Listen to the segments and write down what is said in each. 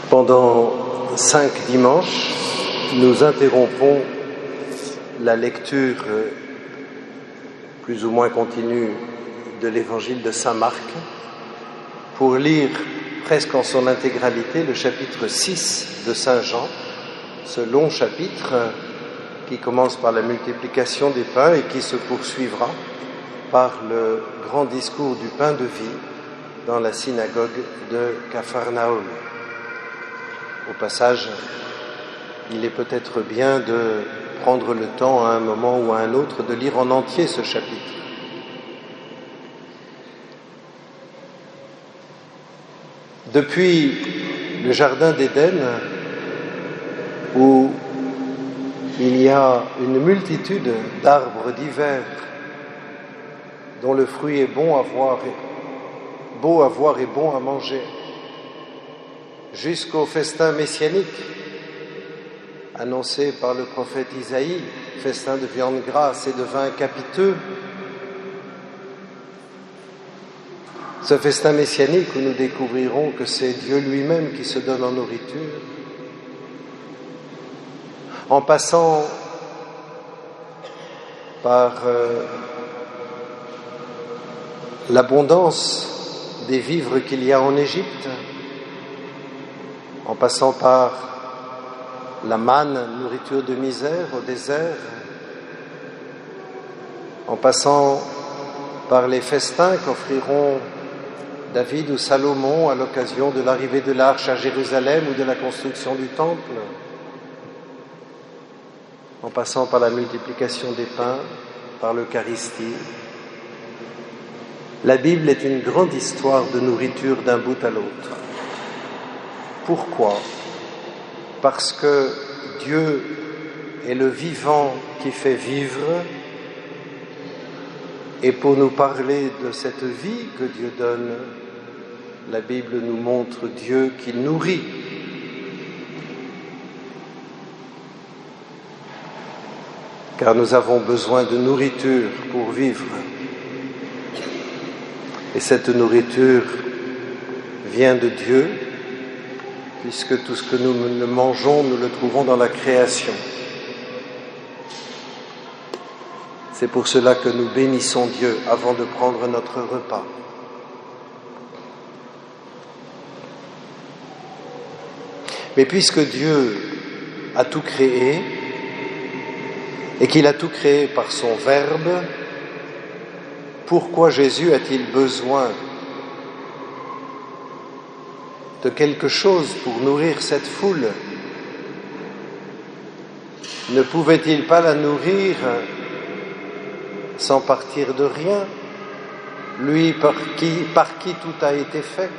Pendant 5 dimanches, nous interrompons la lecture plus ou moins continue de l'évangile de Saint Marc pour lire presque en son intégralité le chapitre 6 de Saint Jean, ce long chapitre qui commence par la multiplication des pains et qui se poursuivra par le grand discours du pain de vie dans la synagogue de Capharnaüm. Au passage, il est peut-être bien de prendre le temps à un moment ou à un autre de lire en entier ce chapitre. Depuis le jardin d'Éden, où il y a une multitude d'arbres divers dont le fruit est beau à voir et bon à manger, jusqu'au festin messianique annoncé par le prophète Isaïe, festin de viande grasse et de vin capiteux. Ce festin messianique où nous découvrirons que c'est Dieu lui-même qui se donne en nourriture, en passant par l'abondance des vivres qu'il y a en Égypte, en passant par la manne, nourriture de misère au désert, en passant par les festins qu'offriront David ou Salomon à l'occasion de l'arrivée de l'arche à Jérusalem ou de la construction du temple, en passant par la multiplication des pains, par l'Eucharistie. La Bible est une grande histoire de nourriture d'un bout à l'autre. Pourquoi ? Parce que Dieu est le vivant qui fait vivre, et pour nous parler de cette vie que Dieu donne, la Bible nous montre Dieu qui nourrit. Car nous avons besoin de nourriture pour vivre. Et cette nourriture vient de Dieu, puisque tout ce que nous mangeons, nous le trouvons dans la création. C'est pour cela que nous bénissons Dieu avant de prendre notre repas. Mais puisque Dieu a tout créé, et qu'il a tout créé par son Verbe, pourquoi Jésus a-t-il besoin de quelque chose pour nourrir cette foule? Ne pouvait-il pas la nourrir sans partir de rien, lui par qui tout a été fait?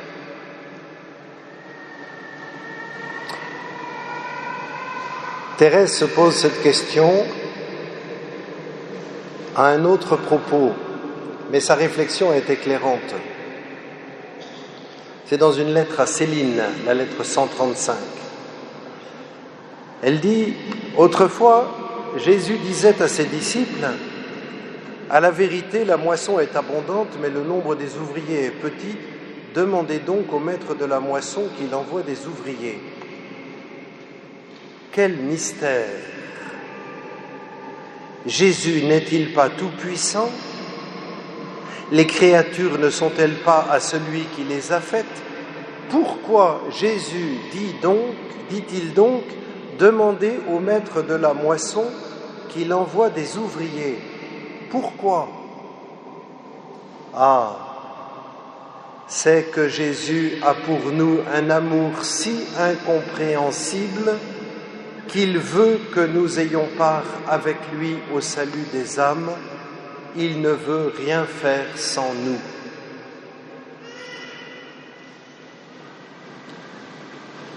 Thérèse se pose cette question à un autre propos, mais sa réflexion est éclairante. C'est dans une lettre à Céline, la lettre 135. Elle dit « Autrefois, Jésus disait à ses disciples « À la vérité, la moisson est abondante, mais le nombre des ouvriers est petit. Demandez donc au maître de la moisson qu'il envoie des ouvriers. » Quel mystère! Jésus n'est-il pas tout-puissant? Les créatures ne sont-elles pas à celui qui les a faites? Pourquoi Jésus dit-il donc, demandez au maître de la moisson qu'il envoie des ouvriers? Pourquoi? Ah, c'est que Jésus a pour nous un amour si incompréhensible qu'il veut que nous ayons part avec lui au salut des âmes. Il ne veut rien faire sans nous.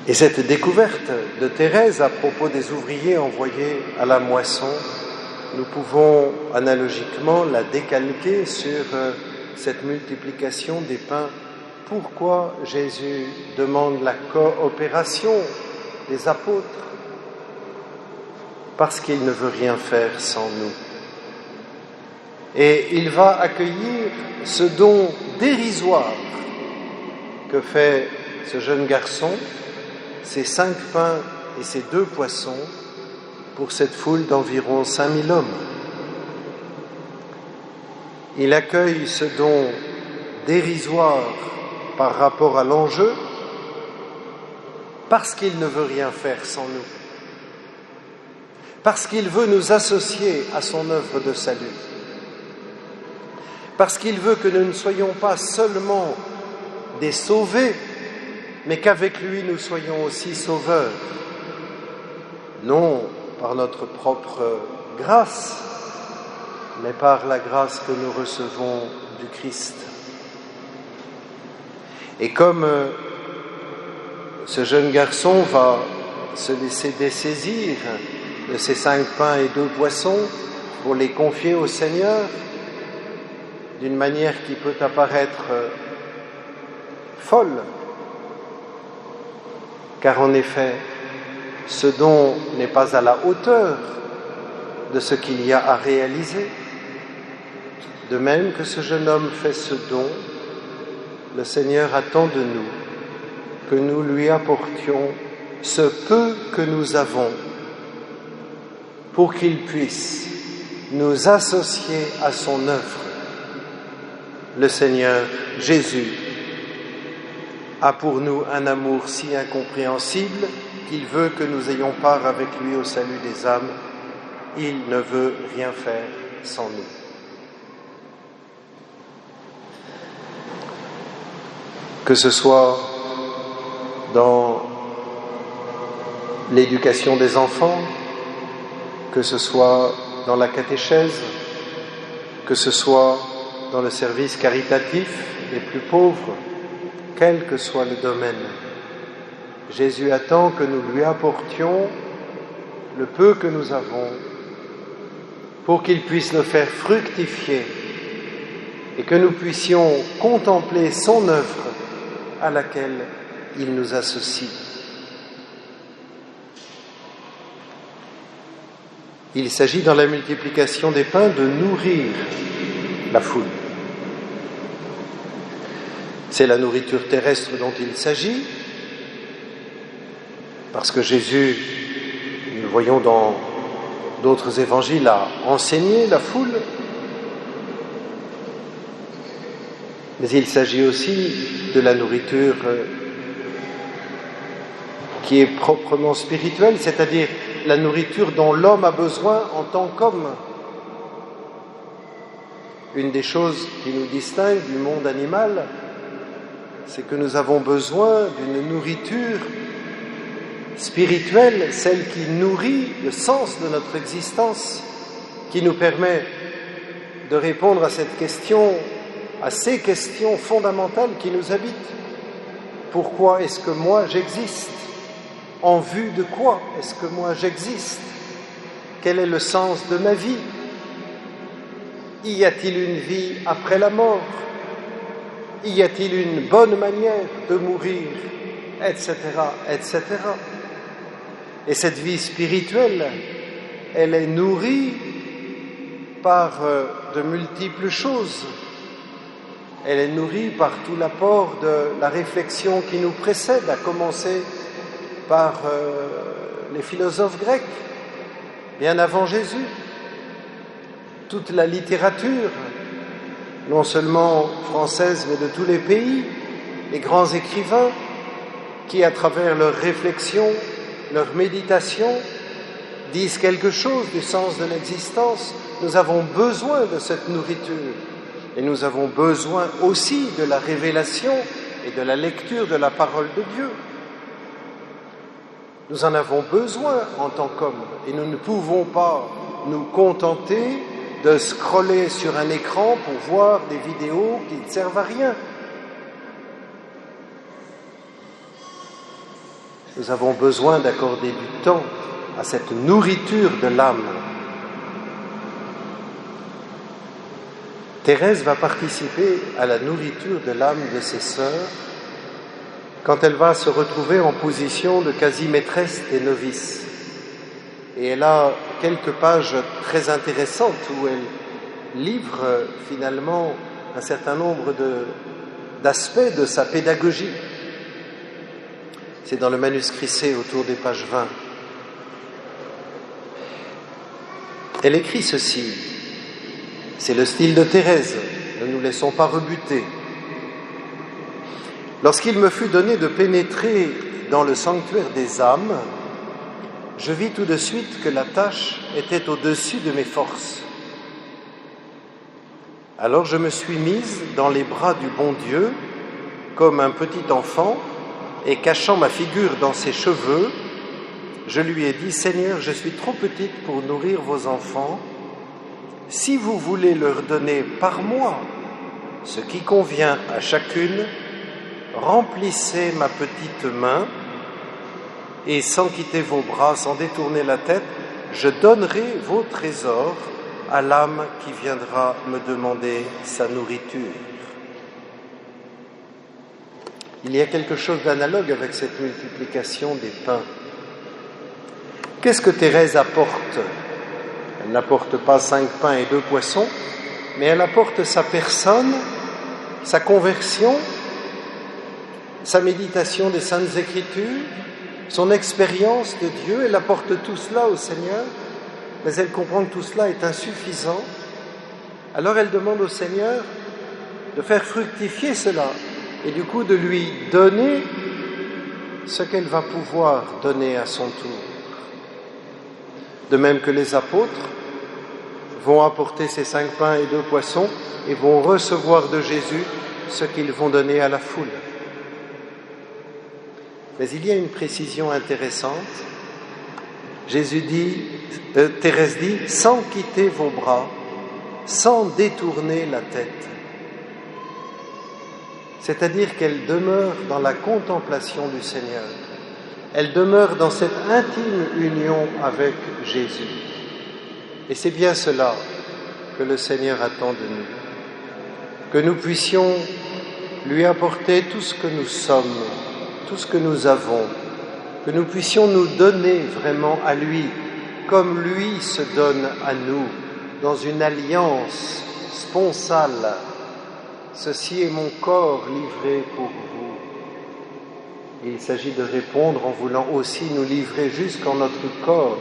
Et cette découverte de Thérèse à propos des ouvriers envoyés à la moisson, nous pouvons analogiquement la décalquer sur cette multiplication des pains. Pourquoi Jésus demande la coopération des apôtres? Parce qu'il ne veut rien faire sans nous. Et il va accueillir ce don dérisoire que fait ce jeune garçon ces 5 pains et ces 2 poissons pour cette foule d'environ 5000 hommes. Il accueille ce don dérisoire par rapport à l'enjeu parce qu'il ne veut rien faire sans nous, parce qu'il veut nous associer à son œuvre de salut, parce qu'il veut que nous ne soyons pas seulement des sauvés, mais qu'avec lui nous soyons aussi sauveurs, non par notre propre grâce, mais par la grâce que nous recevons du Christ. Et comme ce jeune garçon va se laisser dessaisir de ces 5 pains et 2 poissons pour les confier au Seigneur, d'une manière qui peut apparaître folle, car en effet, ce don n'est pas à la hauteur de ce qu'il y a à réaliser. De même que ce jeune homme fait ce don, le Seigneur attend de nous que nous lui apportions ce peu que nous avons pour qu'il puisse nous associer à son œuvre. Le Seigneur Jésus a pour nous un amour si incompréhensible qu'il veut que nous ayons part avec lui au salut des âmes. Il ne veut rien faire sans nous. Que ce soit dans l'éducation des enfants, que ce soit dans la catéchèse, que ce soit dans le service caritatif des plus pauvres, quel que soit le domaine, Jésus attend que nous lui apportions le peu que nous avons pour qu'il puisse nous faire fructifier et que nous puissions contempler son œuvre à laquelle il nous associe. Il s'agit dans la multiplication des pains de nourrir la foule. C'est la nourriture terrestre dont il s'agit, parce que Jésus, nous le voyons dans d'autres évangiles, a enseigné la foule. Mais il s'agit aussi de la nourriture qui est proprement spirituelle, c'est-à-dire la nourriture dont l'homme a besoin en tant qu'homme. Une des choses qui nous distingue du monde animal, c'est que nous avons besoin d'une nourriture spirituelle, celle qui nourrit le sens de notre existence, qui nous permet de répondre à cette question, à ces questions fondamentales qui nous habitent. Pourquoi est-ce que moi j'existe ? En vue de quoi est-ce que moi j'existe ? Quel est le sens de ma vie ? Y a-t-il une vie après la mort ? Y a-t-il une bonne manière de mourir ? Etc., etc. Et cette vie spirituelle, elle est nourrie par de multiples choses. Elle est nourrie par tout l'apport de la réflexion qui nous précède, à commencer par les philosophes grecs, bien avant Jésus. Toute la littérature, non seulement française, mais de tous les pays, les grands écrivains qui, à travers leurs réflexions, leurs méditations, disent quelque chose du sens de l'existence. Nous avons besoin de cette nourriture et nous avons besoin aussi de la révélation et de la lecture de la parole de Dieu. Nous en avons besoin en tant qu'hommes et nous ne pouvons pas nous contenter de scroller sur un écran pour voir des vidéos qui ne servent à rien. Nous avons besoin d'accorder du temps à cette nourriture de l'âme. Thérèse va participer à la nourriture de l'âme de ses sœurs quand elle va se retrouver en position de quasi-maîtresse des novices. Et elle a quelques pages très intéressantes où elle livre finalement un certain nombre d'aspects de sa pédagogie. C'est dans le manuscrit C, autour des pages 20. Elle écrit ceci. C'est le style de Thérèse. Ne nous laissons pas rebuter. Lorsqu'il me fut donné de pénétrer dans le sanctuaire des âmes, je vis tout de suite que la tâche était au-dessus de mes forces. Alors je me suis mise dans les bras du bon Dieu, comme un petit enfant, et cachant ma figure dans ses cheveux, je lui ai dit « Seigneur, je suis trop petite pour nourrir vos enfants. Si vous voulez leur donner par moi ce qui convient à chacune, remplissez ma petite main et sans quitter vos bras, sans détourner la tête, je donnerai vos trésors à l'âme qui viendra me demander sa nourriture. » Il y a quelque chose d'analogue avec cette multiplication des pains. Qu'est-ce que Thérèse apporte ? Elle n'apporte pas 5 pains et 2 poissons, mais elle apporte sa personne, sa conversion, sa méditation des Saintes Écritures, son expérience de Dieu. Elle apporte tout cela au Seigneur, mais elle comprend que tout cela est insuffisant. Alors elle demande au Seigneur de faire fructifier cela et du coup de lui donner ce qu'elle va pouvoir donner à son tour. De même que les apôtres vont apporter ces 5 pains et 2 poissons et vont recevoir de Jésus ce qu'ils vont donner à la foule. Mais il y a une précision intéressante. Thérèse dit, sans quitter vos bras, sans détourner la tête. C'est-à-dire qu'elle demeure dans la contemplation du Seigneur. Elle demeure dans cette intime union avec Jésus. Et c'est bien cela que le Seigneur attend de nous. Que nous puissions lui apporter tout ce que nous sommes, tout ce que nous avons, que nous puissions nous donner vraiment à lui, comme lui se donne à nous, dans une alliance sponsale. Ceci est mon corps livré pour vous. Et il s'agit de répondre en voulant aussi nous livrer jusqu'en notre corps,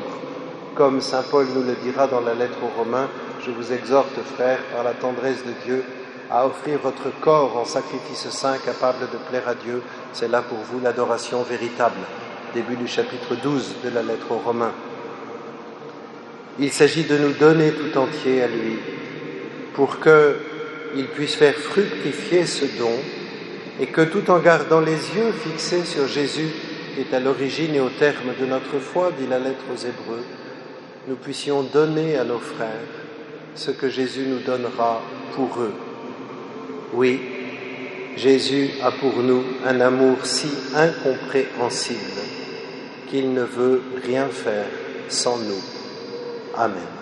comme saint Paul nous le dira dans la lettre aux Romains. Je vous exhorte, frères, par la tendresse de Dieu, à offrir votre corps en sacrifice saint, capable de plaire à Dieu. C'est là pour vous l'adoration véritable. Début du chapitre 12 de la lettre aux Romains. Il s'agit de nous donner tout entier à lui, pour qu'il puisse faire fructifier ce don, et que tout en gardant les yeux fixés sur Jésus, qui est à l'origine et au terme de notre foi, dit la lettre aux Hébreux, nous puissions donner à nos frères ce que Jésus nous donnera pour eux. Oui, Jésus a pour nous un amour si incompréhensible qu'il ne veut rien faire sans nous. Amen.